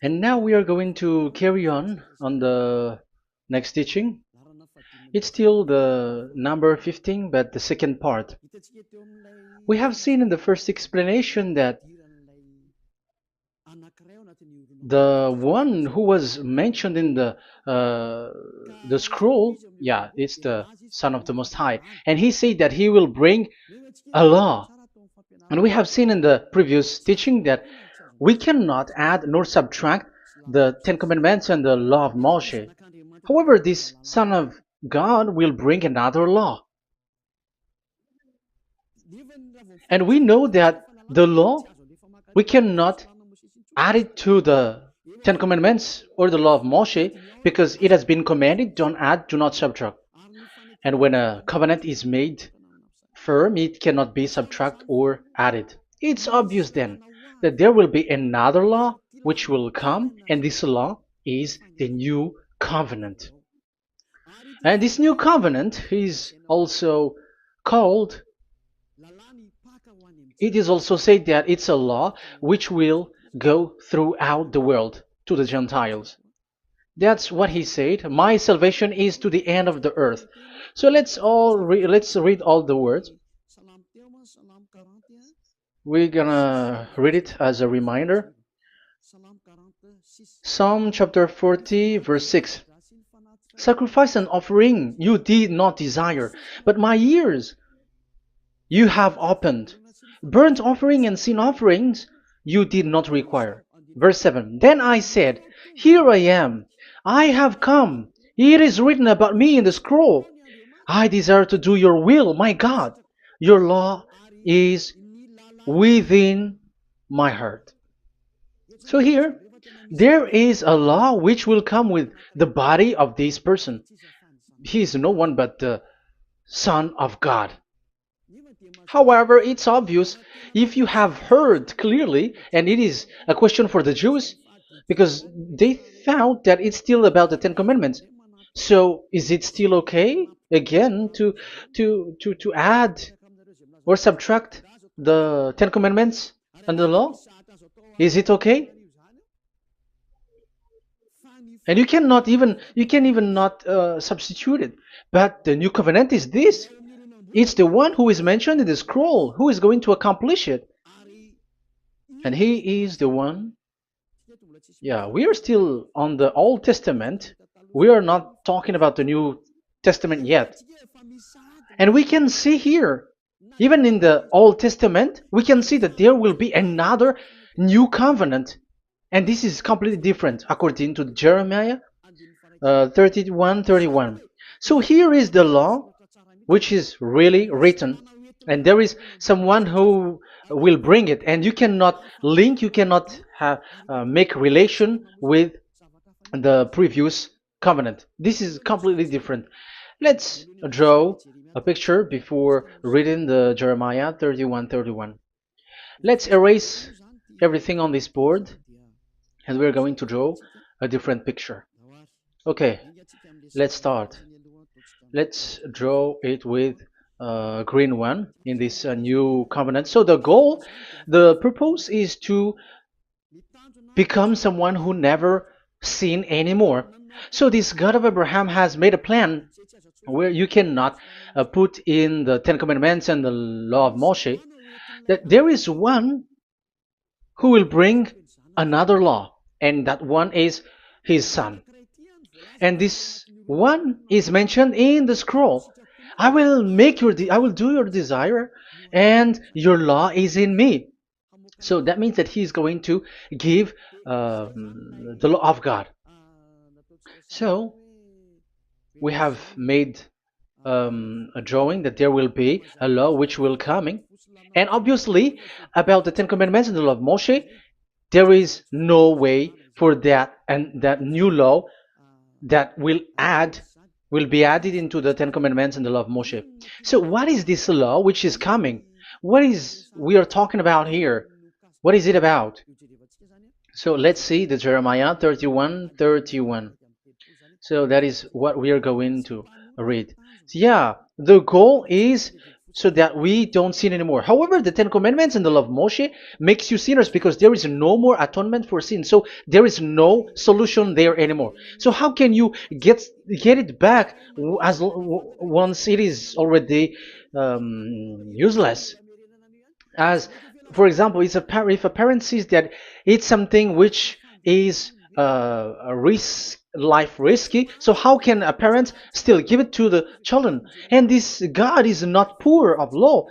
And now we are going to carry on the next teaching. It's still the number 15, but the second part. We have seen in the first explanation that the one who was mentioned in the scroll, yeah, it's the Son of the Most High, and he said that he will bring a law. And we have seen in the previous teaching that we cannot add nor subtract the Ten Commandments and the law of Moshe. However, this Son of God will bring another law. And we know that the law, we cannot add it to the Ten Commandments or the law of Moshe because it has been commanded, don't add, do not subtract. And when a covenant is made firm, it cannot be subtracted or added. It's obvious then that there will be another law which will come, and this law is the new covenant. And this new covenant is also called, it is also said that it's a law which will go throughout the world to the Gentiles. That's what he said. My salvation is to the end of the earth. So let's read all the words. We're gonna read it as a reminder. Psalm chapter 40, verse 6. Sacrifice and offering you did not desire, but my ears you have opened. Burnt offering and sin offerings you did not require. Verse 7. Then I said, here I am. I have come. It is written about me in the scroll. I desire to do your will, my God. Your law is within my heart. So here, there is a law which will come with the body of this person. He is no one but the Son of God. However, it's obvious if you have heard clearly, and it is a question for the Jews, because they found that it's still about the Ten Commandments. So is it still okay again to add or subtract the Ten Commandments and the law? Is it okay? And you can even not substitute it. But the new covenant is this. It's the one who is mentioned in the scroll who is going to accomplish it. And he is the one. Yeah, we are still on the Old Testament. We are not talking about the New Testament yet. And we can see here, even in the Old Testament, we can see that there will be another new covenant. And this is completely different according to Jeremiah 31:31. So here is the law which is really written, and there is someone who will bring it, and you cannot link, you cannot make relation with the previous covenant. This is completely different. Let's draw a picture before reading the Jeremiah 31:31. Let's erase everything on this board, and we're going to draw a different picture. Okay, let's start. Let's draw it with a green one in this new covenant. So the purpose is to become someone who never sin anymore. So this God of Abraham has made a plan where you cannot put in the Ten Commandments and the law of Moshe, that there is one who will bring another law, and that one is his son. And this one is mentioned in the scroll. I will do your desire, and your law is in me. So that means that he is going to give the law of God. So we have made a drawing that there will be a law which will coming, and obviously about the Ten Commandments and the law of Moshe, there is no way for that and that new law that will be added into the Ten Commandments and the law of Moshe. So what is this law which is coming? What is we are talking about here? What is it about? So let's see the Jeremiah 31:31. So that is what we are going to read. So yeah, the goal is so that we don't sin anymore. However, the Ten Commandments and the law of Moshe makes you sinners because there is no more atonement for sin. So there is no solution there anymore. So how can you get it back once it is already useless? As for example, if a parent sees that it's something which is a risk life risky, so how can a parent still give it to the children? And this God is not poor of law,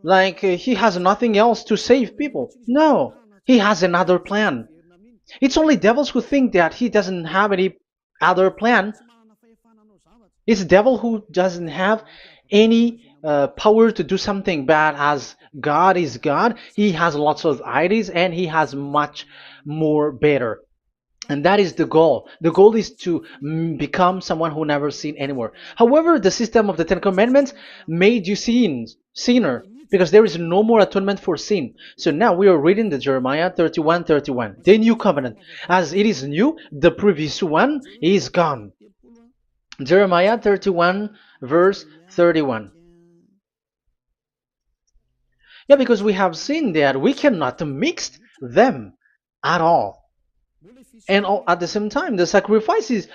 like he has nothing else to save people. No, he has another plan. It's only devils who think that he doesn't have any other plan. It's the devil who doesn't have any power to do something bad. As God is God, he has lots of ideas and he has much more better. And that is the goal. The goal is to become someone who never sin anymore. However, the system of the Ten Commandments made you sinner, because there is no more atonement for sin. So now we are reading the Jeremiah 31:31, the new covenant. As it is new, the previous one is gone. Jeremiah 31 verse 31. Yeah, because we have seen that we cannot mix them at all. And at the same time, the sacrifice is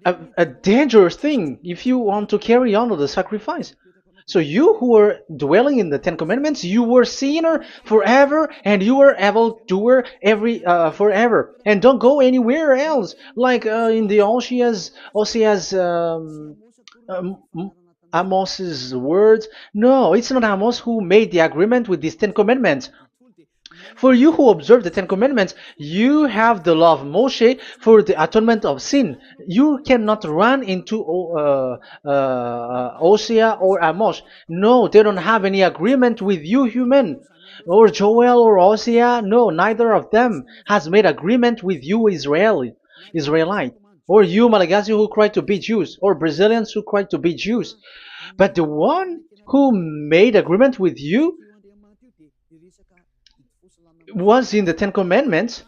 a dangerous thing if you want to carry on with the sacrifice. So you who are dwelling in the Ten Commandments, you were sinner forever, and you were evil doer forever, and don't go anywhere else. Like in the Osea's Amos's words. No, it's not Amos who made the agreement with these Ten Commandments. For you who observe the Ten Commandments, you have the law of Moshe for the atonement of sin. You cannot run into Osea or Amos. No, they don't have any agreement with you, human. Or Joel or Osea. No, neither of them has made agreement with you, Israelite. Or you, Malagasy, who cry to be Jews. Or Brazilians who cry to be Jews. But the one who made agreement with you was in the Ten Commandments,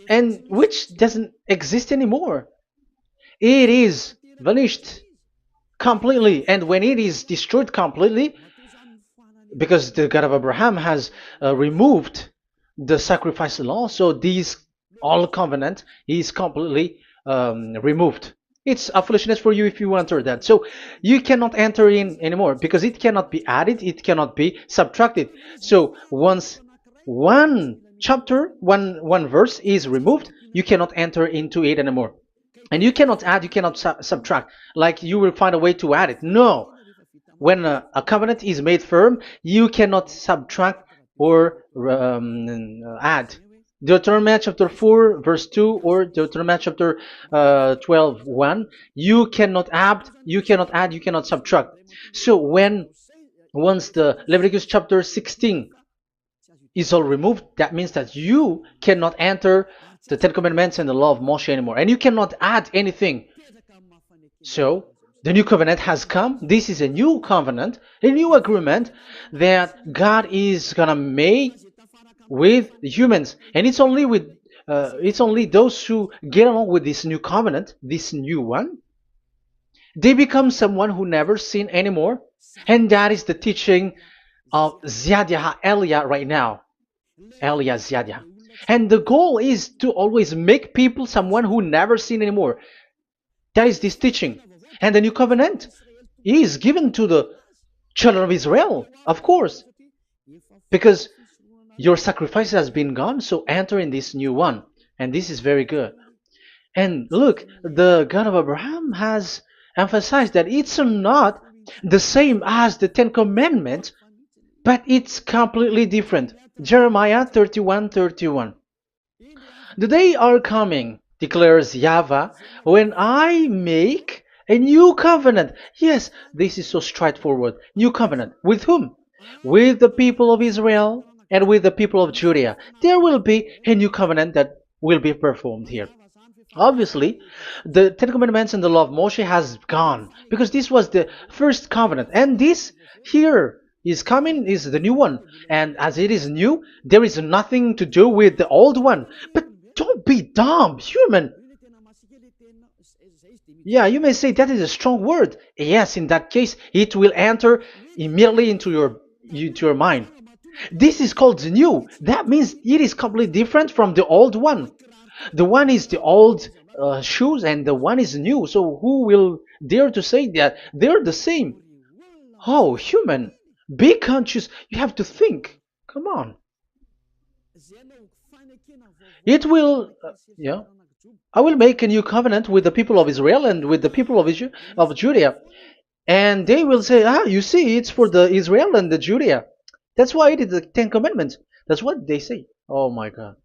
and which doesn't exist anymore. It is vanished completely, and when it is destroyed completely, because the God of Abraham has removed the sacrifice law, so this all covenant is completely removed. It's a foolishness for you if you enter that. So you cannot enter in anymore because it cannot be added, it cannot be subtracted. So once one chapter, one verse is removed, you cannot enter into it anymore. And you cannot add, you cannot subtract. Like you will find a way to add it. No. When a covenant is made firm, you cannot subtract or add. Deuteronomy chapter 4 verse 2 or Deuteronomy chapter 12 1, you cannot add, you cannot subtract. So once the Leviticus chapter 16 is all removed, that means that you cannot enter the Ten Commandments and the law of Moshe anymore, and you cannot add anything. So the new covenant has come. This is a new covenant, a new agreement that God is gonna make with humans, and it's only those who get along with this new covenant, this new one, they become someone who never sin anymore. And that is the teaching of Ziadia Elia right now, Elia Ziadia. And the goal is to always make people someone who never sin anymore. That is this teaching. And the new covenant is given to the children of Israel, of course, because your sacrifice has been gone, so enter in this new one. And this is very good. And look, the God of Abraham has emphasized that it's not the same as the Ten Commandments, but it's completely different. Jeremiah 31:31. The day are coming, declares YAHVAH, when I make a new covenant. Yes, this is so straightforward. New covenant. With whom? With the people of Israel and with the people of Judea. There will be a new covenant that will be performed here. Obviously, the Ten Commandments and the law of Moshe has gone because this was the first covenant, and this here is coming is the new one. And as it is new, there is nothing to do with the old one. But don't be dumb, human. Yeah, you may say that is a strong word. Yes, in that case, it will enter immediately into your mind. This is called the new. That means it is completely different from the old one. The one is the old shoes and the one is new. So who will dare to say that they're the same? Oh, human, be conscious. You have to think. Come on. It will, yeah. I will make a new covenant with the people of Israel and with the people of Judea. And they will say, ah, you see, it's for the Israel and the Judea. That's why it is the Ten Commandments. That's what they say. Oh my God.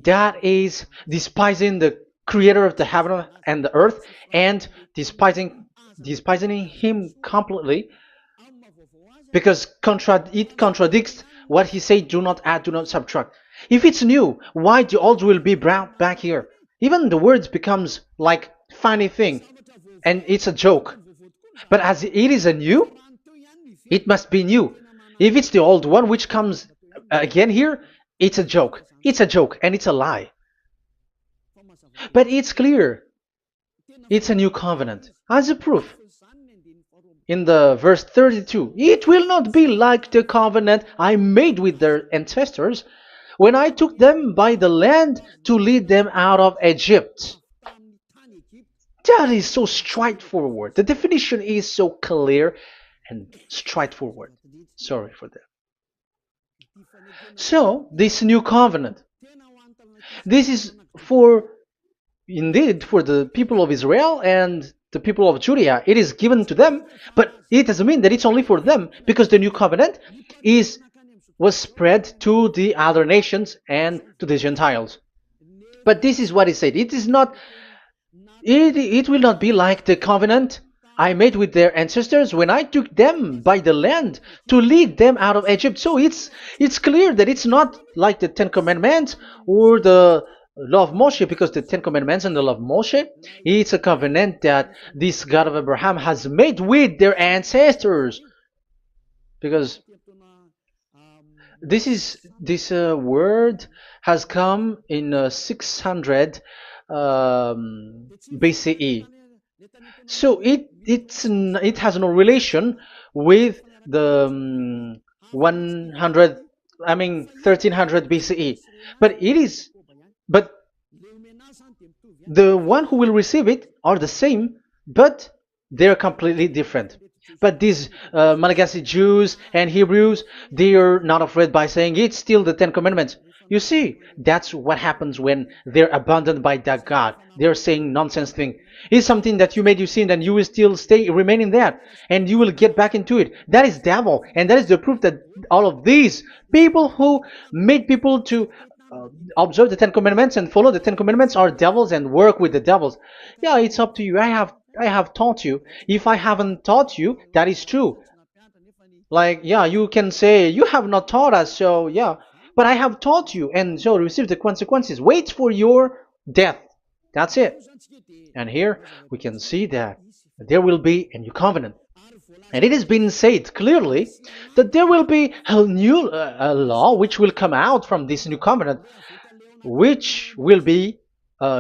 That is despising the creator of the heaven and the earth and despising him completely because it contradicts what he said, do not add, do not subtract. If it's new, why the old will be brought back here? Even the words becomes like funny thing and it's a joke. But as it is a new, it must be new. If it's the old one which comes again here, it's a joke. It's a joke and it's a lie. But it's clear. It's a new covenant. As a proof, in the verse 32, it will not be like the covenant I made with their ancestors when I took them by the land to lead them out of Egypt. That is so straightforward. The definition is so clear and straightforward. Sorry for that. So, this new covenant, this is indeed for the people of Israel and the people of Judea. It is given to them, but it doesn't mean that it's only for them, because the new covenant was spread to the other nations and to the Gentiles. But this is what it said. It will not be like the covenant I made with their ancestors when I took them by the land to lead them out of Egypt. So it's clear that it's not like the Ten Commandments or the law of Moshe, because the Ten Commandments and the law of Moshe, it's a covenant that this God of Abraham has made with their ancestors. Because this word has come in 600 BCE. So it has no relation with the 1300 BCE. But the one who will receive it are the same, but they're completely different. But these Malagasy Jews and Hebrews, they are not afraid by saying it's still the Ten Commandments. You see, that's what happens when they're abandoned by that God. They're saying nonsense thing. It's something that you made you sin, and you will still remain in that, and you will get back into it. That is devil, and that is the proof that all of these people who made people to observe the Ten Commandments and follow the Ten Commandments are devils and work with the devils. Yeah, it's up to you. I have taught you. If I haven't taught you, that is true. Like, yeah, you can say you have not taught us, so yeah. But I have taught you, and so receive the consequences. Wait for your death. That's it. And here we can see that there will be a new covenant. And it has been said clearly that there will be a new law which will come out from this new covenant, which will be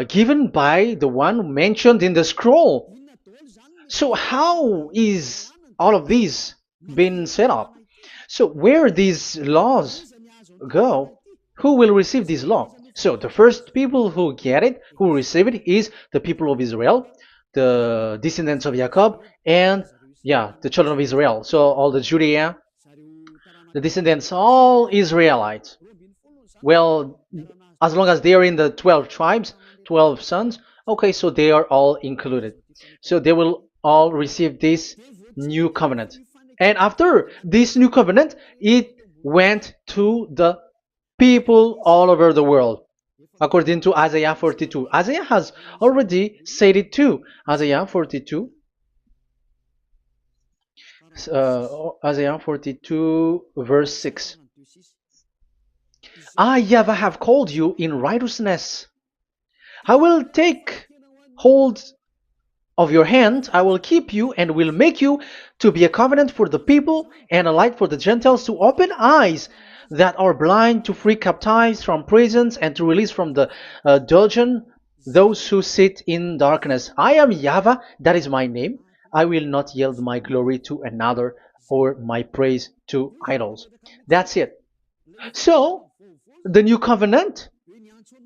given by the one mentioned in the scroll. So how is all of these been set up? So where these laws go, who will receive this law? So the first people who get it, who receive it, is the people of Israel, the descendants of Jacob, and yeah, the children of Israel. So all the Judea, the descendants, all Israelites. Well, as long as they are in the 12 tribes, 12 sons, okay, so they are all included. So they will all receive this new covenant. And after this new covenant, it went to the people all over the world, according to Isaiah 42. Isaiah has already said it too. Isaiah 42. Isaiah 42 verse 6. I, YAHVAH, have called you in righteousness. I will take hold of your hand, I will keep you and will make you to be a covenant for the people and a light for the Gentiles, to open eyes that are blind, to free captives from prisons, and to release from the dungeon those who sit in darkness. I am YAHVAH, that is my name. I will not yield my glory to another or my praise to idols. That's it. So, the new covenant.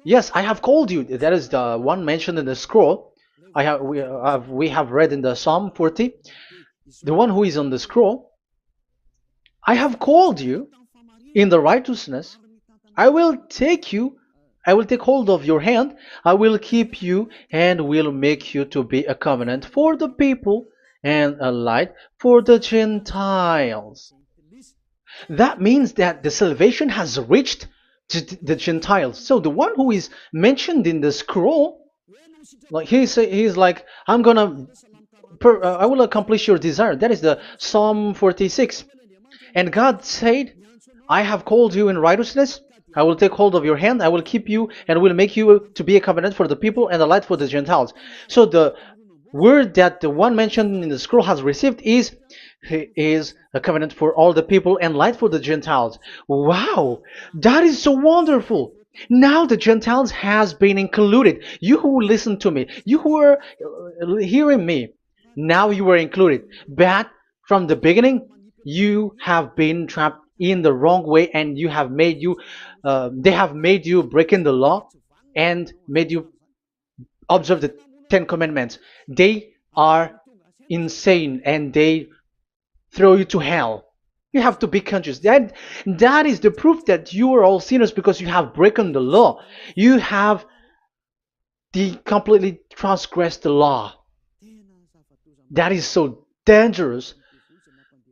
Yes, I have called you. That is the one mentioned in the scroll. We have read in the Psalm 40. The one who is on the scroll. I have called you in the righteousness. I will take you. I will take hold of your hand. I will keep you and will make you to be a covenant for the people and a light for the Gentiles. That means that the salvation has reached to the Gentiles. So the one who is mentioned in the scroll, like he's like, I will accomplish your desire. That is the Psalm 46. And God said, I have called you in righteousness. I will take hold of your hand. I will keep you and will make you to be a covenant for the people and a light for the Gentiles. So the word that the one mentioned in the scroll has received is he is a covenant for all the people and light for the Gentiles. Wow, that is so wonderful. Now the Gentiles has been included. You who listen to me, you who are hearing me, now you are included. But from the beginning, you have been trapped in the wrong way, and they have made you breaking the law and made you observe the Ten Commandments. They are insane and they throw you to hell. You have to be conscious. That is the proof that you are all sinners because you have broken the law. You have completely transgressed the law. That is so dangerous.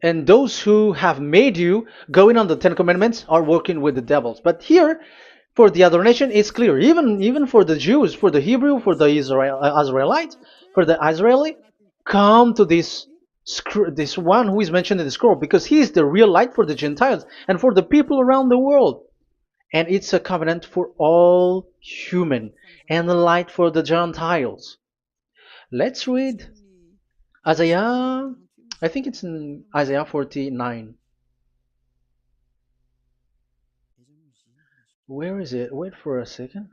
And those who have made you going on the Ten Commandments are working with the devils. But here, for the other nation, it's clear. Even for the Jews, for the Hebrew, for the Israelite, for the Israeli, come to this one who is mentioned in the scroll, because he is the real light for the Gentiles and for the people around the world. And it's a covenant for all human and a light for the Gentiles. Let's read Isaiah. I think it's in Isaiah 49. Where is it? Wait for a second.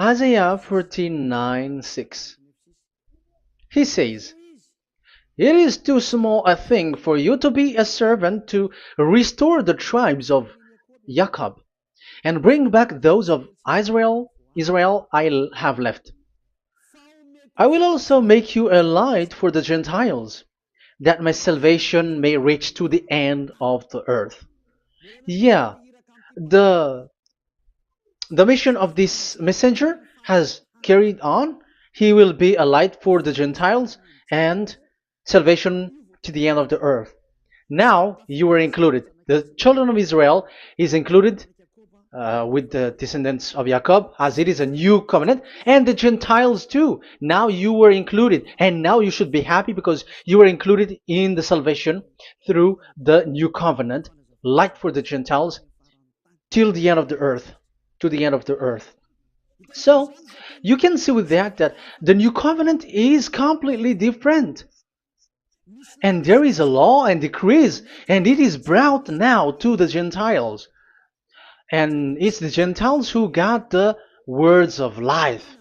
Isaiah 49:6. He says, it is too small a thing for you to be a servant to restore the tribes of Jacob and bring back those of Israel I have left. I will also make you a light for the Gentiles, that my salvation may reach to the end of the earth. Yeah, the the mission of this messenger has carried on. He will be a light for the Gentiles and salvation to the end of the earth. Now you are included. The children of Israel is included with the descendants of Jacob, as it is a new covenant, and the Gentiles too. Now you were included, and now you should be happy because you were included in the salvation through the new covenant, light for the Gentiles, till the end of the earth, to the end of the earth. So you can see with that the new covenant is completely different. And there is a law and decrees, and it is brought now to the Gentiles. And it's the Gentiles who got the words of life.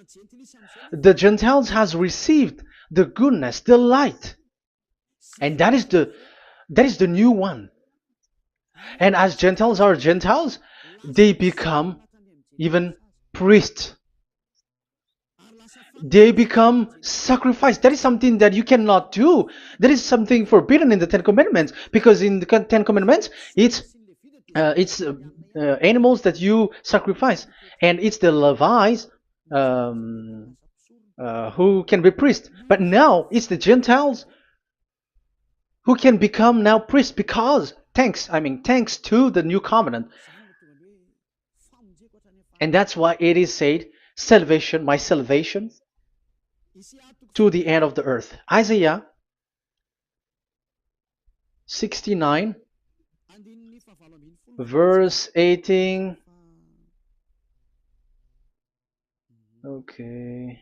The Gentiles has received the goodness, the light. And that is the new one. And as Gentiles are Gentiles, they become even priests. They become sacrificed. That is something that you cannot do. That is something forbidden in the Ten Commandments, because in the Ten Commandments, it's animals that you sacrifice, and it's the Levites who can be priests. But now it's the Gentiles who can become now priests, because thanks to the new covenant. And that's why it is said, salvation, my salvation to the end of the earth. Isaiah 69 verse 18. Okay.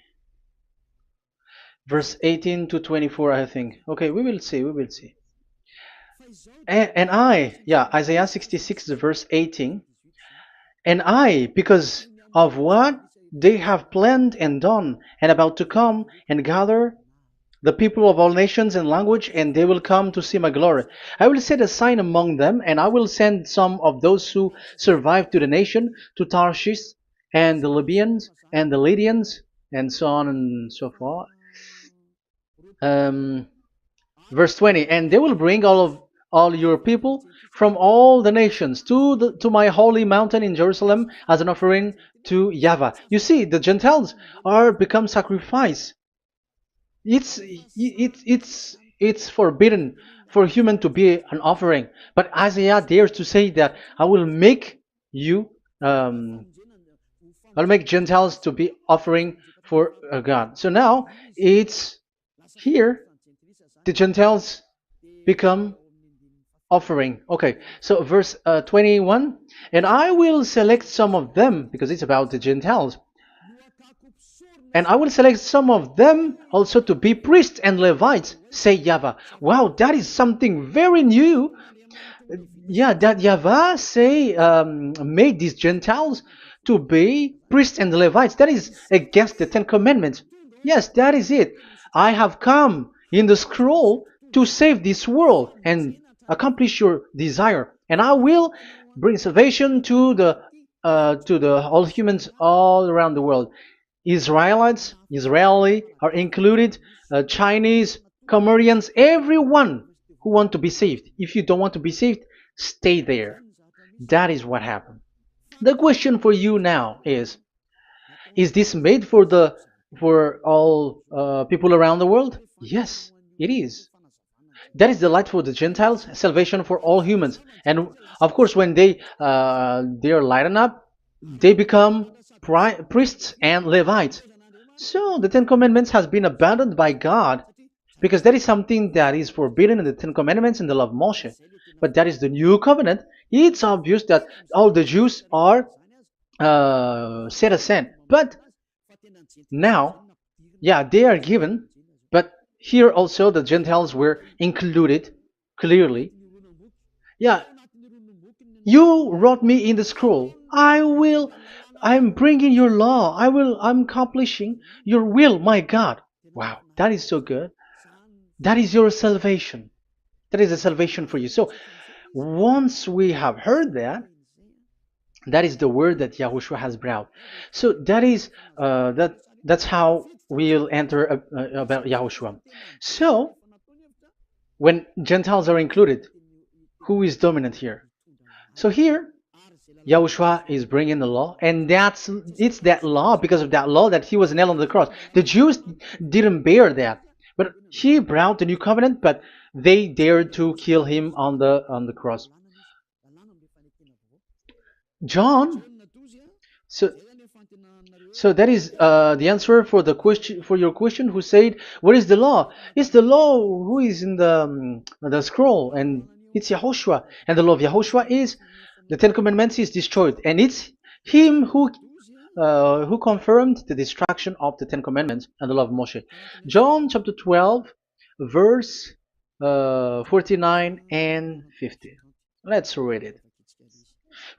verse 18 to 24, I think. Okay, we will see, we will see. And I, yeah, Isaiah 66, verse 18. And I, because of what they have planned and done, and about to come and gather the people of all nations and language, and they will come to see my glory. I will set a sign among them, and I will send some of those who survive to the nation, to Tarshish, and the Libyans, and the Lydians, and so on and so forth. Um, Verse 20, and they will bring all your people from all the nations to my holy mountain in Jerusalem as an offering to YAHVAH. You see, the Gentiles are become sacrifice. It's forbidden for human to be an offering, but Isaiah dares to say that you um, I'll make Gentiles to be offering for God. So now it's here the Gentiles become offering. Okay, so verse 21, and I will select some of them, because it's about the Gentiles, and I will select some of them also to be priests and Levites, say YAHVAH. Wow, that is something very new. Yeah, that YAHVAH say made these Gentiles to be priests and Levites. That is against the Ten Commandments. Yes, that is it. I have come in the scroll to save this world and accomplish your desire, and I will bring salvation to the all humans all around the world. Israeli are included, Chinese, Comorians, everyone who want to be saved. If you don't want to be saved, stay there. That is what happened. The question for you now is this made for all people around the world? Yes, it is. That is the light for the Gentiles, salvation for all humans. And of course, when they are lightened up, they become priests and Levites. So the Ten Commandments has been abandoned by God, because that is something that is forbidden in the Ten Commandments in the law of Moshe. But that is the new covenant. It's obvious that all the Jews are set aside. But now, yeah, they are given, but here also the Gentiles were included clearly. Yeah, you wrote me in the scroll. I'm bringing your law. I'm accomplishing your will, my God. Wow, that is so good. That is your salvation. That is a salvation for you. So once we have heard that, that is the word that Yahushua has brought. So that's how we'll enter about Yahushua. So when Gentiles are included, who is dominant here? So here, Yahushua is bringing the law, and it's that law, because of that law, that he was nailed on the cross. The Jews didn't bear that, but he brought the new covenant, but they dared to kill him on the cross. John, so so that is the answer for your question. Who said, "What is the law?" It's the law who is in the scroll, and it's Yahushua. And the law of Yahushua is the Ten Commandments is destroyed, and it's him who confirmed the destruction of the Ten Commandments and the law of Moshe. John chapter 12, verse 49 and 50. Let's read it.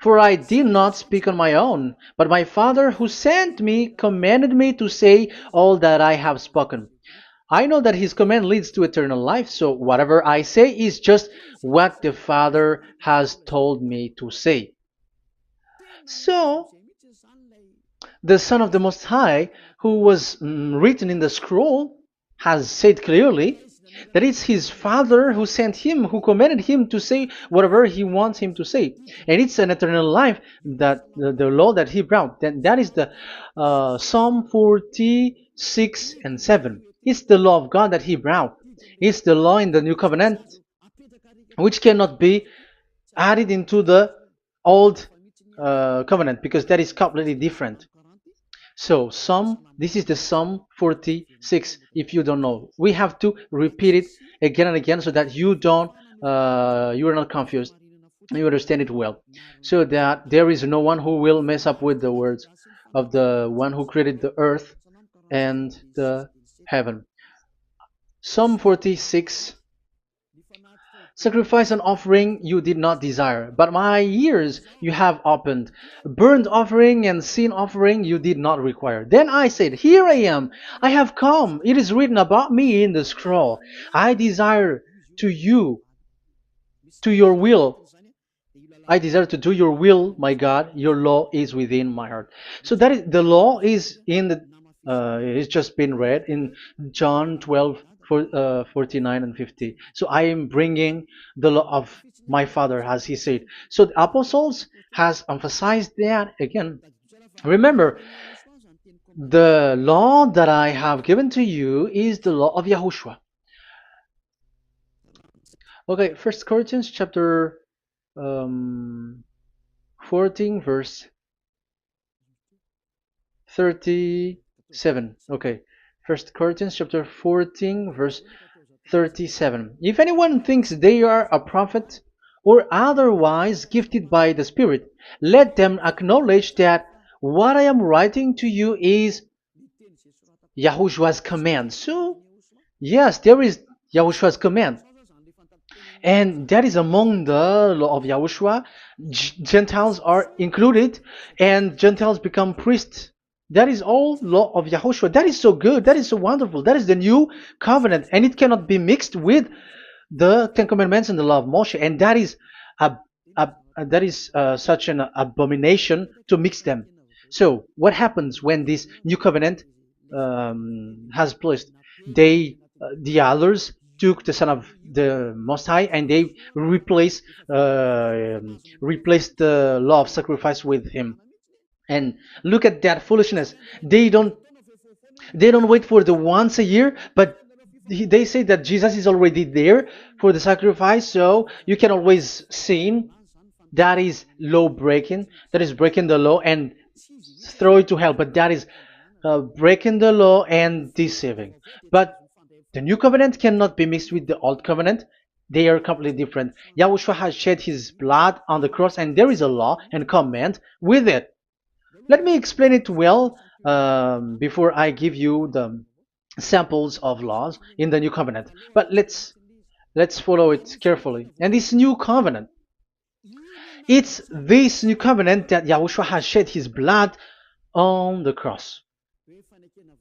For I did not speak on my own, but my Father who sent me commanded me to say all that I have spoken. I know that his command leads to eternal life, so whatever I say is just what the Father has told me to say. So, the Son of the Most High, who was written in the scroll, has said clearly that it's his Father who sent him, who commanded him to say whatever he wants him to say. And it's an eternal life, that the law that he brought. That is the Psalm 46 and 7. It's the law of God that he brought. It's the law in the new covenant, which cannot be added into the old covenant, because that is completely different. So this is the Psalm 46. If you don't know, we have to repeat it again and again, so that you are not confused. You understand it well, so that there is no one who will mess up with the words of the one who created the earth and the heaven. Psalm 46. Sacrifice and offering you did not desire, but my ears you have opened. Burnt offering and sin offering you did not require. Then I said, here I am, I have come. It is written about me in the scroll. I desire to you, to your will. I desire to do your will, my God. Your law is within my heart. So that is the law is in the it's just been read in John 12, 49 and 50. So I am bringing the law of my Father, as he said. So the apostles has emphasized that again. Remember, the law that I have given to you is the law of Yahushua. Okay, First Corinthians chapter um, 14, verse 37. Okay. First Corinthians chapter 14 verse 37. If anyone thinks they are a prophet or otherwise gifted by the Spirit, let them acknowledge that what I am writing to you is Yahushua's command. So, yes, there is Yahushua's command. And that is among the law of Yahushua. Gentiles are included, and Gentiles become priests. That is all law of Yahushua. That is so good. That is so wonderful. That is the new covenant, and it cannot be mixed with the Ten Commandments and the law of Moshe. And that is such an abomination to mix them. So, what happens when this new covenant has placed? The others took the Son of the Most High and they replaced the law of sacrifice with him. And look at that foolishness. They don't wait for the once a year, but they say that Jesus is already there for the sacrifice, so you can always sin. That is law breaking. That is breaking the law and throw it to hell. But that is breaking the law and deceiving. But the new covenant cannot be mixed with the old covenant. They are completely different. Yahushua has shed his blood on the cross, and there is a law and command with it. Let me explain it well before I give you the samples of laws in the new covenant. But let's follow it carefully. And this new covenant, it's this new covenant that Yahushua has shed his blood on the cross.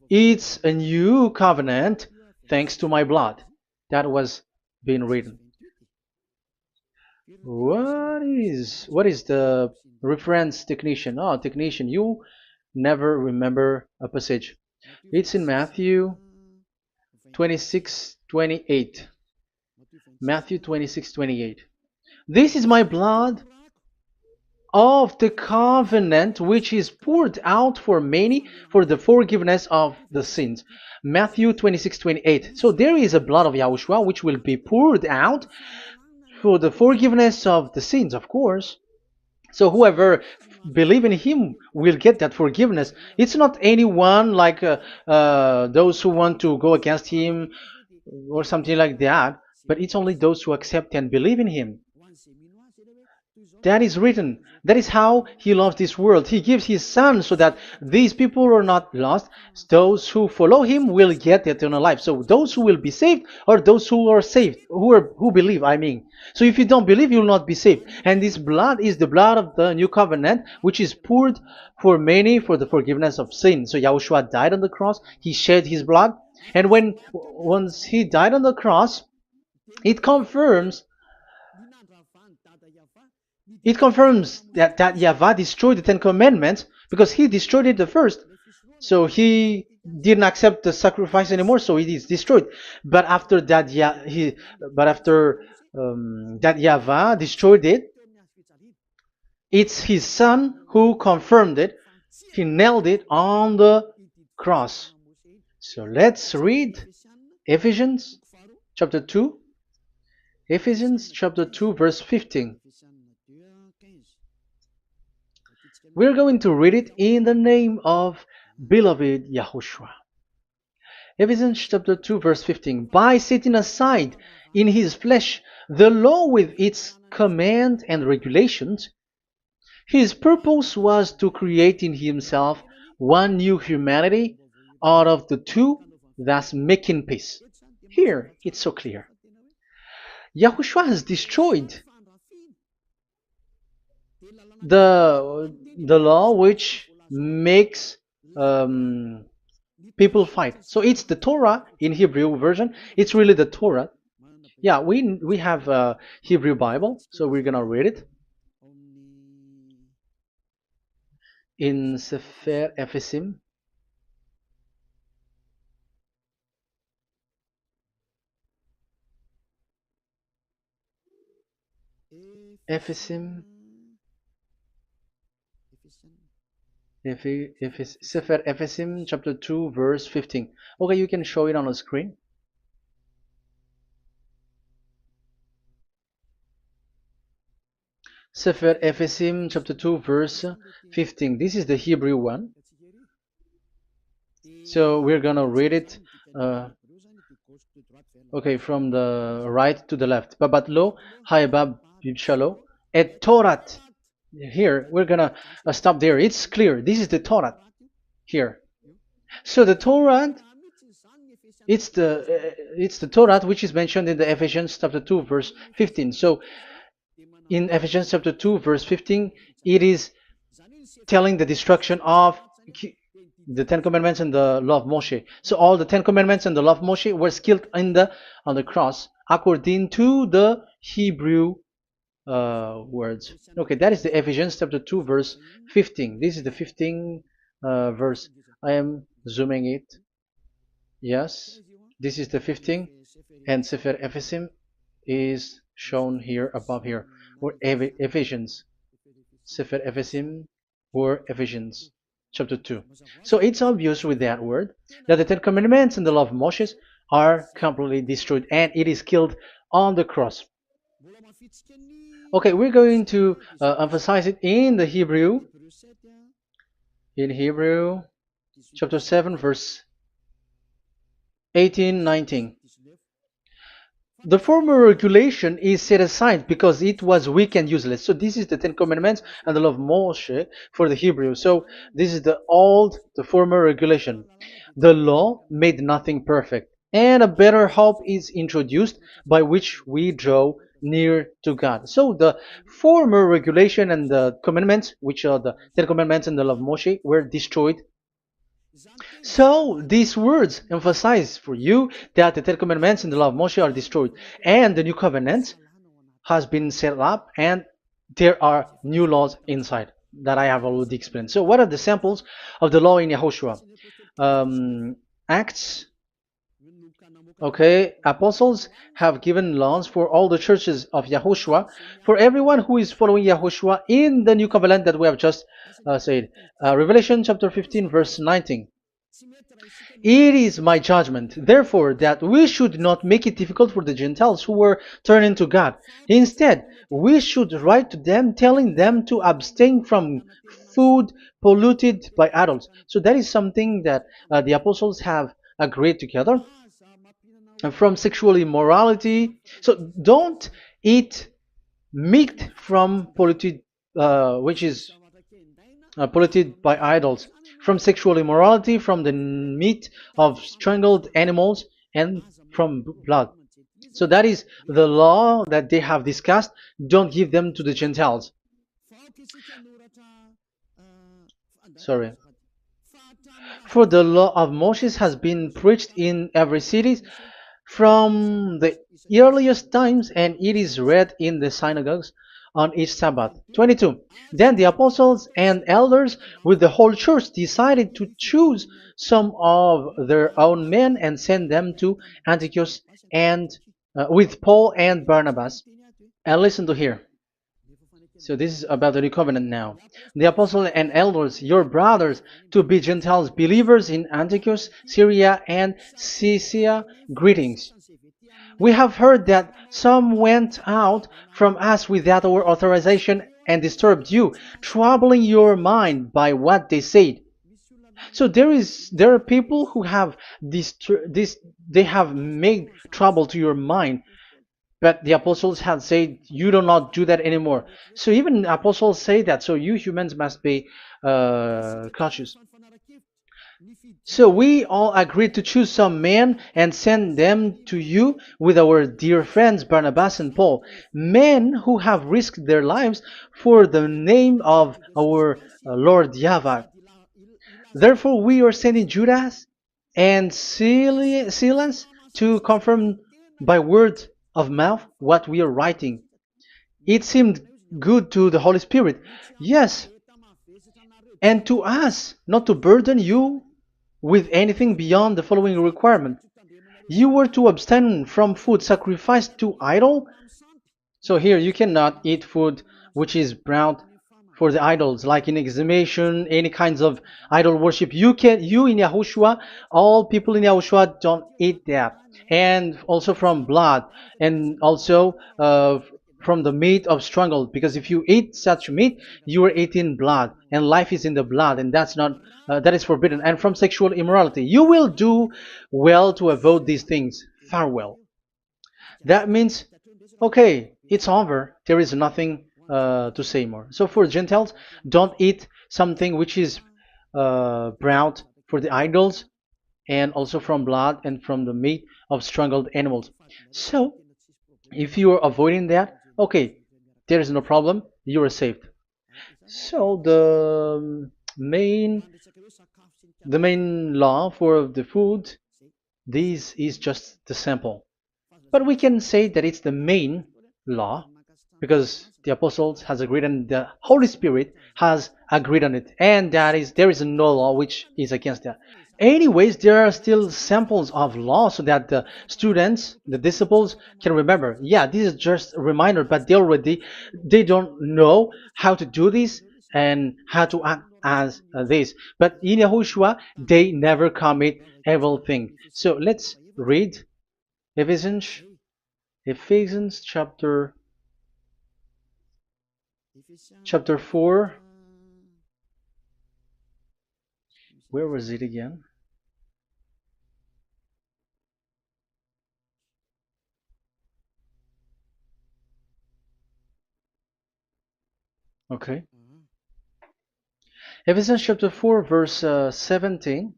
It's a new covenant thanks to my blood that was being written. What is the reference technician? Oh, technician, you never remember a passage. It's in Matthew 26:28. Matthew 26:28. This is my blood of the covenant which is poured out for many for the forgiveness of the sins. Matthew 26:28. So there is a blood of Yahushua which will be poured out for the forgiveness of the sins, of course. So whoever believe in him will get that forgiveness. It's not anyone like those who want to go against him or something like that, but it's only those who accept and believe in him. That is written. That is how he loves this world. He gives his son so that these people are not lost. Those who follow him will get eternal life. So those who will be saved are those who are saved, who believe, I mean. So if you don't believe, you will not be saved. And this blood is the blood of the new covenant, which is poured for many for the forgiveness of sin. So Yahushua died on the cross. He shed his blood. And once he died on the cross, it confirms that YAHVAH destroyed the Ten Commandments because he destroyed it the first. So he didn't accept the sacrifice anymore, so it is destroyed. But after that, that YAHVAH destroyed it, it's his son who confirmed it. He nailed it on the cross. So let's read Ephesians chapter 2. Ephesians chapter 2 verse 15. We're going to read it in the name of beloved Yahushua. Ephesians chapter 2 verse 15. By setting aside in his flesh the law with its command and regulations, his purpose was to create in himself one new humanity out of the two, thus making peace. Here, it's so clear. Yahushua has destroyed the law which makes people fight. So it's the Torah in Hebrew version. It's really the Torah. Yeah, we have a Hebrew Bible, so we're gonna read it in Sefer Ephesim. Ephesim. Sefer Ephesim chapter 2 verse 15. Okay, you can show it on the screen. Sefer Ephesim chapter 2 verse 15. This is the Hebrew one. So we're gonna read it okay, from the right to the left. Babat lo haibab shalo et Torat. Here we're gonna stop there. It's clear. This is the Torah here. So the Torah, it's the Torah which is mentioned in the Ephesians chapter 2 verse 15. So in Ephesians chapter 2 verse 15, it is telling the destruction of the Ten Commandments and the law of Moshe. So all the Ten Commandments and the law of Moshe were killed on the cross according to the Hebrew words. Okay, that is the Ephesians chapter 2 verse 15. This is the 15 verse. I am zooming it. Yes, this is the 15, and Sefer Ephesim is shown here above here, or Ephesians. Sefer Ephesim or Ephesians chapter 2. So it's obvious with that word that the Ten Commandments and the law of Moses are completely destroyed, and it is killed on the cross. Okay, we're going to emphasize it in the Hebrew. In Hebrew chapter 7 verse 18, 19. The former regulation is set aside because it was weak and useless. So this is the Ten Commandments and the law of Moshe for the Hebrew. So this is the former regulation. The law made nothing perfect, and a better hope is introduced by which we draw near to God. So the former regulation and the commandments, which are the Ten Commandments and the law of Moshe, were destroyed. So these words emphasize for you that the Ten Commandments and the law of Moshe are destroyed, and the new covenant has been set up, and there are new laws inside that I have already explained. So what are the samples of the law in Yahushua? Acts. Okay, apostles have given laws for all the churches of Yahushua, for everyone who is following Yahushua in the new covenant that we have just said. Revelation chapter 15 verse 19. It is my judgment, therefore, that we should not make it difficult for the Gentiles who were turning to God. Instead, we should write to them telling them to abstain from food polluted by idols. So that is something that the apostles have agreed together. From sexual immorality. So don't eat meat from polluted, which is polluted by idols, from sexual immorality, from the meat of strangled animals, and from blood. So that is the law that they have discussed. Don't give them to the Gentiles. Sorry. For the law of Moses has been preached in every city from the earliest times, and it is read in the synagogues on each Sabbath. 22. Then the apostles and elders with the whole church decided to choose some of their own men and send them to Antioch and with Paul and Barnabas. And listen to here. So this is about the new covenant now. The apostles and elders, your brothers, to be Gentiles believers in Antioch, Syria, and Cilicia, greetings. We have heard that some went out from us without our authorization and disturbed you, troubling your mind by what they said. So there are people who have they have made trouble to your mind. But the apostles had said, you do not do that anymore. So even the apostles say that. So you humans must be cautious. So we all agreed to choose some men and send them to you with our dear friends Barnabas and Paul, men who have risked their lives for the name of our Lord YAHVAH. Therefore, we are sending Judas and Silas to confirm by word of mouth what we are writing. It seemed good to the Holy Spirit, yes, and to us, not to burden you with anything beyond the following requirement. You were to abstain from food sacrificed to idol. So here you cannot eat food which is brought for the idols, like in exhumation, any kinds of idol worship. You in Yahushua, all people in Yahushua don't eat that, and also from blood, and also from the meat of strangled. Because if you eat such meat, you are eating blood, and life is in the blood, and that's not that is forbidden. And from sexual immorality, you will do well to avoid these things. Farewell. That means, okay, it's over. There is nothing to say more. So for Gentiles, don't eat something which is brought for the idols, and also from blood and from the meat of strangled animals. So if you are avoiding that, okay, there is no problem. You are saved. So the main law for the food, this is just the sample. But we can say that it's the main law because the apostles has agreed and the Holy Spirit has agreed on it, and that is there is no law which is against that. Anyways, there are still samples of law so that the students, the disciples, can remember. Yeah, this is just a reminder, but they don't know how to do this and how to act as this. But in Yahushua, they never commit evil thing. So let's read Ephesians Ephesians chapter 4. Where was it again? Okay. Ephesians chapter 4 verse 17.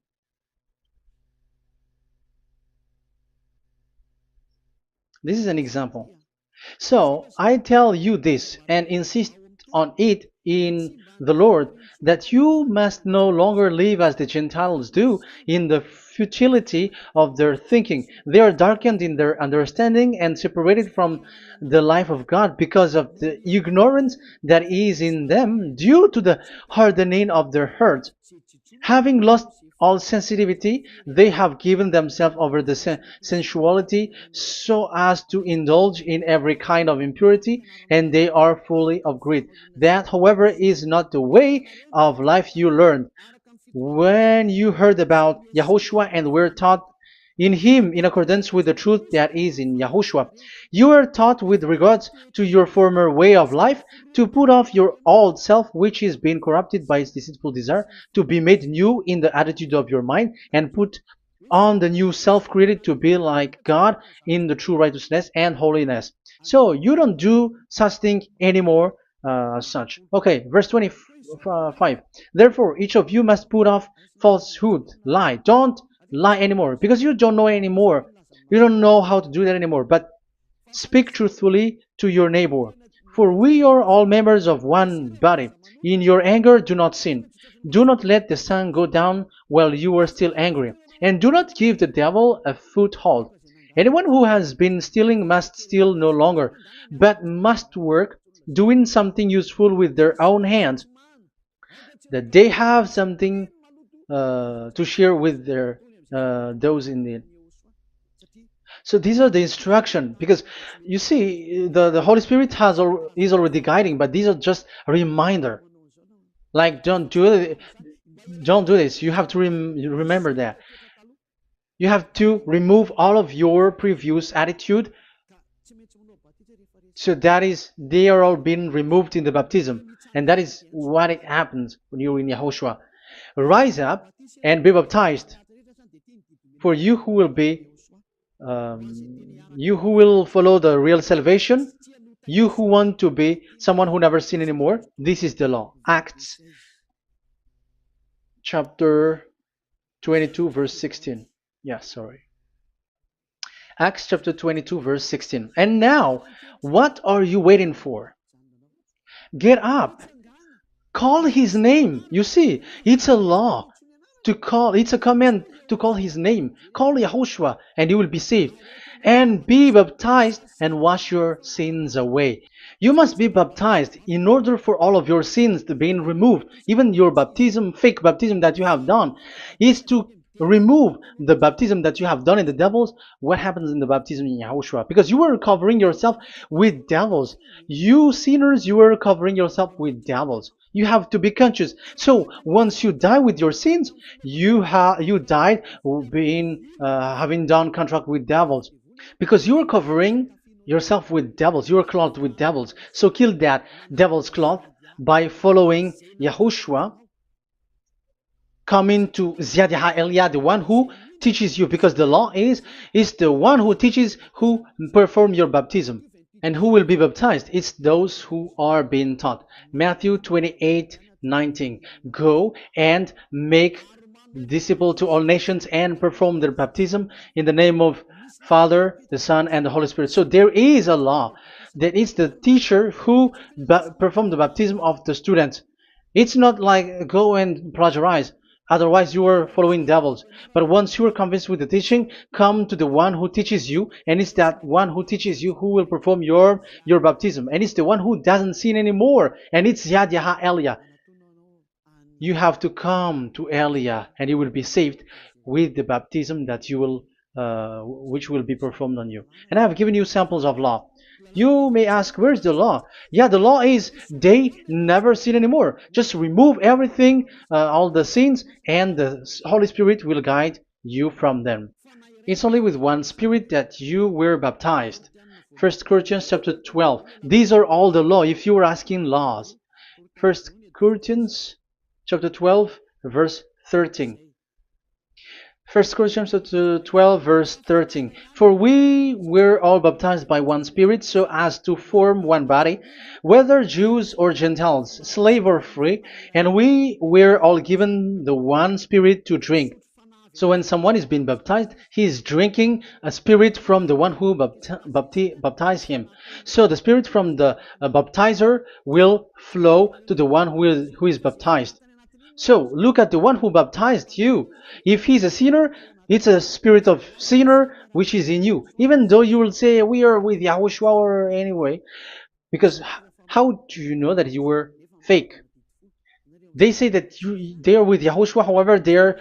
This is an example. So I tell you this and insist on it in the Lord, that you must no longer live as the Gentiles do in the futility of their thinking. They are darkened in their understanding and separated from the life of God because of the ignorance that is in them due to the hardening of their hearts. Having lost all sensitivity, they have given themselves over to sensuality so as to indulge in every kind of impurity, and they are fully of greed. That, however, is not the way of life you learned when you heard about Yahushua and were taught in him in accordance with the truth that is in Yahushua. You are taught with regards to your former way of life to put off your old self, which is being corrupted by its deceitful desire, to be made new in the attitude of your mind, and put on the new self created to be like God in the true righteousness and holiness. So you don't do such thing anymore as such. Okay, verse 25. Therefore, each of you must put off falsehood, lie. Don't lie anymore because you don't know anymore. You don't know how to do that anymore. But speak truthfully to your neighbor. For we are all members of one body. In your anger, do not sin. Do not let the sun go down while you are still angry. And do not give the devil a foothold. Anyone who has been stealing must steal no longer, but must work, doing something useful with their own hands, that they have something to share with their those in need. So these are the instruction because you see the Holy Spirit is already guiding, but these are just a reminder. Like don't do this. You have to remember that. You have to remove all of your previous attitude. So that is they are all being removed in the baptism, and that is what it happens when you're in Yahushua. Rise up and be baptized, for you who will follow the real salvation, you who want to be someone who never sin anymore. This is the law. Acts chapter 22 verse 16. Yeah, sorry. Acts chapter 22 verse 16. And now, what are you waiting for? Get up. Call his name. You see, it's a law to call, it's a command to call his name. Call Yahushua and you will be saved. And be baptized and wash your sins away. You must be baptized in order for all of your sins to be removed. Even your baptism, fake baptism that you have done, is to remove the baptism that you have done in the devils. What happens in the baptism in Yahushua? Because you were covering yourself with devils. You sinners, you were covering yourself with devils. You have to be conscious. So once you die with your sins, you died being having done contract with devils, because you are covering yourself with devils. You are clothed with devils. So kill that devil's cloth by following Yahushua, coming to Ziadiha Elia, the one who teaches you, because the law is the one who teaches who perform your baptism. And who will be baptized? It's those who are being taught. Matthew 28:19. Go and make disciple to all nations and perform their baptism in the name of Father, the Son, and the Holy Spirit. So there is a law that is the teacher who perform the baptism of the students. It's not like go and plagiarize. Otherwise, you are following devils. But once you are convinced with the teaching, come to the one who teaches you, and it's that one who teaches you who will perform your baptism, and it's the one who doesn't sin anymore, and it's Yad Yaha Elia. You have to come to Elia, and you will be saved with the baptism that you will, which will be performed on you. And I have given you samples of law. You may ask, where's the law? Yeah, the law is they never sin anymore. Just remove everything, all the sins, and the Holy Spirit will guide you from them. It's only with one Spirit that you were baptized. 1 Corinthians chapter 12. These are all the law, if you were asking laws. 1 Corinthians chapter 12, verse 13. 1 Corinthians chapter 12, verse 13. For we were all baptized by one Spirit, so as to form one body, whether Jews or Gentiles, slave or free, and we were all given the one Spirit to drink. So when someone is being baptized, he is drinking a spirit from the one who baptized him. So the spirit from the baptizer will flow to the one who is baptized. So look at the one who baptized you. If he's a sinner, it's a spirit of sinner which is in you. Even though you will say we are with YAHOSHUAH or anyway, because how do you know that you were fake? They say that they are with YAHOSHUAH, however they are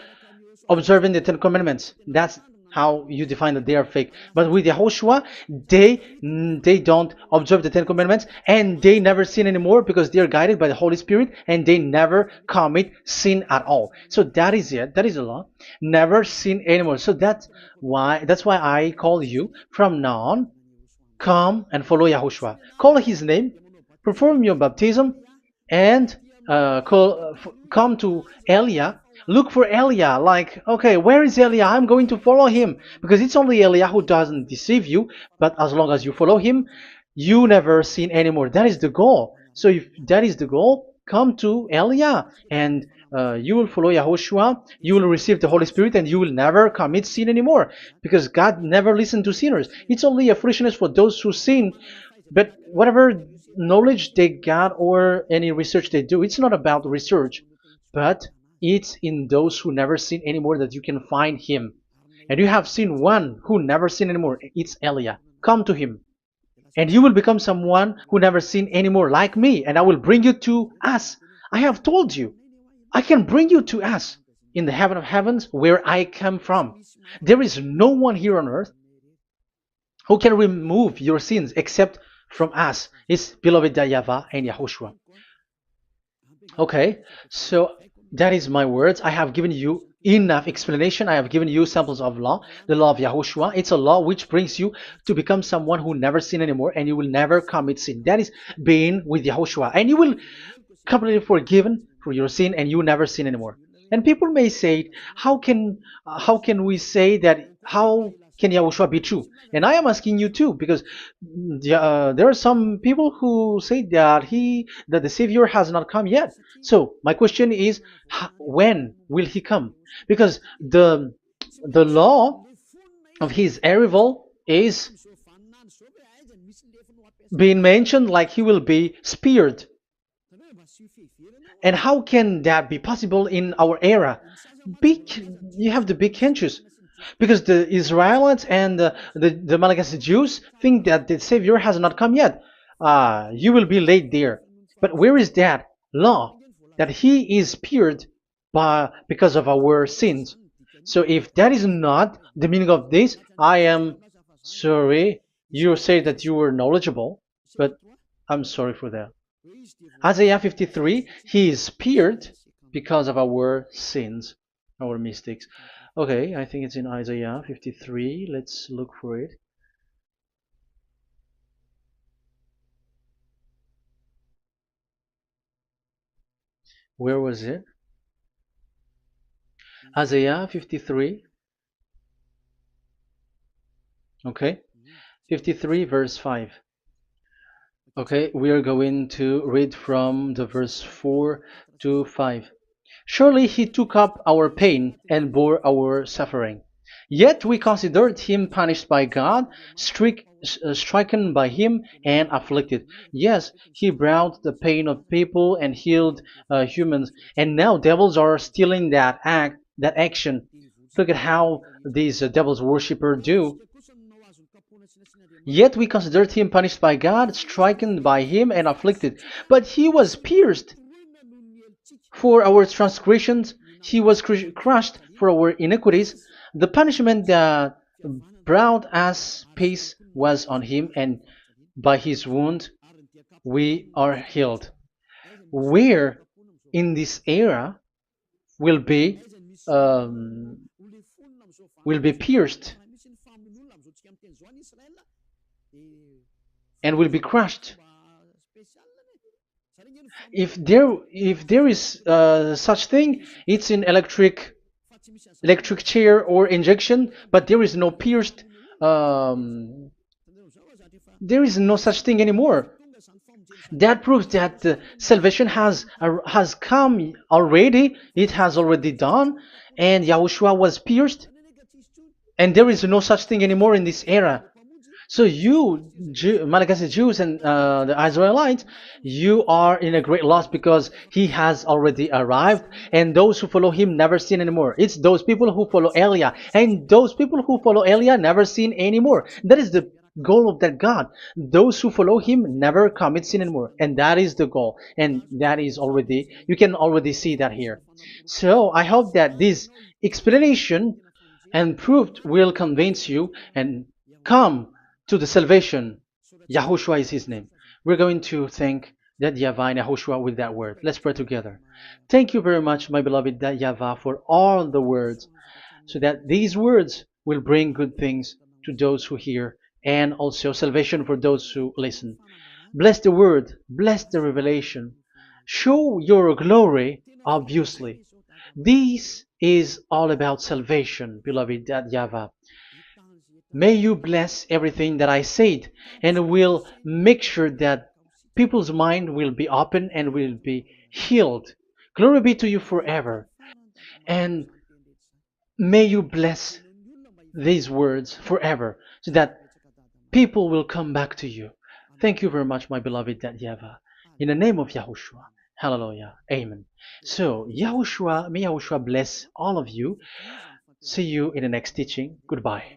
observing the Ten Commandments. That's how you define that they are fake. But with YAHOSHUAH, they don't observe the Ten Commandments, and they never sin anymore because they are guided by the Holy Spirit, and they never commit sin at all. So that is it. That is the law. Never sin anymore. So that's why I call you from now on. Come and follow YAHOSHUAH. Call his name, perform your baptism, and come to Elia. Look for Elia, like, okay, where is Elia? I'm going to follow him, because it's only Elia who doesn't deceive you, but as long as you follow him, you never sin anymore. That is the goal. So if that is the goal, come to Elia, and you will follow YAHOSHUAH, you will receive the Holy Spirit, and you will never commit sin anymore, because God never listened to sinners. It's only a foolishness for those who sin, but whatever knowledge they got or any research they do, it's not about research, but it's in those who never sin anymore that you can find him. And you have seen one who never sin anymore. It's Elia. Come to him, and you will become someone who never sin anymore, like me, and I will bring you to us. I have told you, I can bring you to us in the heaven of heavens where I come from. There is no one here on earth who can remove your sins except from us. It's beloved YAHVAH and YAHOSHUAH. Okay, so that is my words. I have given you enough explanation. I have given you samples of law, the law of YAHOSHUAH. It's a law which brings you to become someone who never sin anymore, and you will never commit sin. That is being with YAHOSHUAH, and you will completely forgiven for your sin, and you will never sin anymore. And people may say, how can we say that? How can Yahushua be true? And I am asking you too, because there are some people who say that the Savior has not come yet. So my question is, when will he come? Because the law of his arrival is being mentioned like he will be speared. And how can that be possible in our era? You have to be conscious, because the Israelites and the Malagasy Jews think that the Savior has not come yet. You will be late there. But where is that law that He is speared because of our sins? So if that is not the meaning of this, I am sorry. You say that you were knowledgeable, but I'm sorry for that. Isaiah 53, he is speared because of our sins, our mistakes. Okay, I think it's in Isaiah 53. Let's look for it. Where was it? Isaiah 53. Okay, 53 verse 5. Okay, we are going to read from the verse 4 to 5. Surely he took up our pain and bore our suffering. Yet we considered him punished by God, stricken by him, and afflicted. Yes, he brought the pain of people and healed humans. And now devils are stealing that action. Look at how these devils worshippers do. Yet we considered him punished by God, stricken by him, and afflicted. But he was pierced for our transgressions, he was crushed for our iniquities. The punishment that brought us peace was on him, and by his wound we are healed. Where in this era will be um, will be pierced and will be crushed. If there is such thing, it's in electric chair or injection, but there is no pierced. Um, there is no such thing anymore. That proves that salvation has come already. It has already done, and Yahushua was pierced, and there is no such thing anymore in this era. So you, Malagasy Jews and the Israelites, you are in a great loss because he has already arrived, and those who follow him never sin anymore. It's those people who follow Elia, and those people who follow Elia never sin anymore. That is the goal of that God. Those who follow him never commit sin anymore, and that is the goal. And that is already, you can already see that here. So I hope that this explanation and proof will convince you and come to the salvation. Yahushua is his name. We're going to thank that YAHVAH and Yahushua with that word. Let's pray together. Thank you very much, my beloved that YAHVAH, for all the words, so that these words will bring good things to those who hear, and also salvation for those who listen. Bless the word, bless the revelation. Show your glory, obviously. This is all about salvation, beloved that YAHVAH. May you bless everything that I said, and will make sure that people's mind will be open and will be healed. Glory be to you forever. And may you bless these words forever, so that people will come back to you. Thank you very much, my beloved that YAHVAH. In the name of Yahushua. Hallelujah. Amen. So, Yahushua, may Yahushua bless all of you. See you in the next teaching. Goodbye.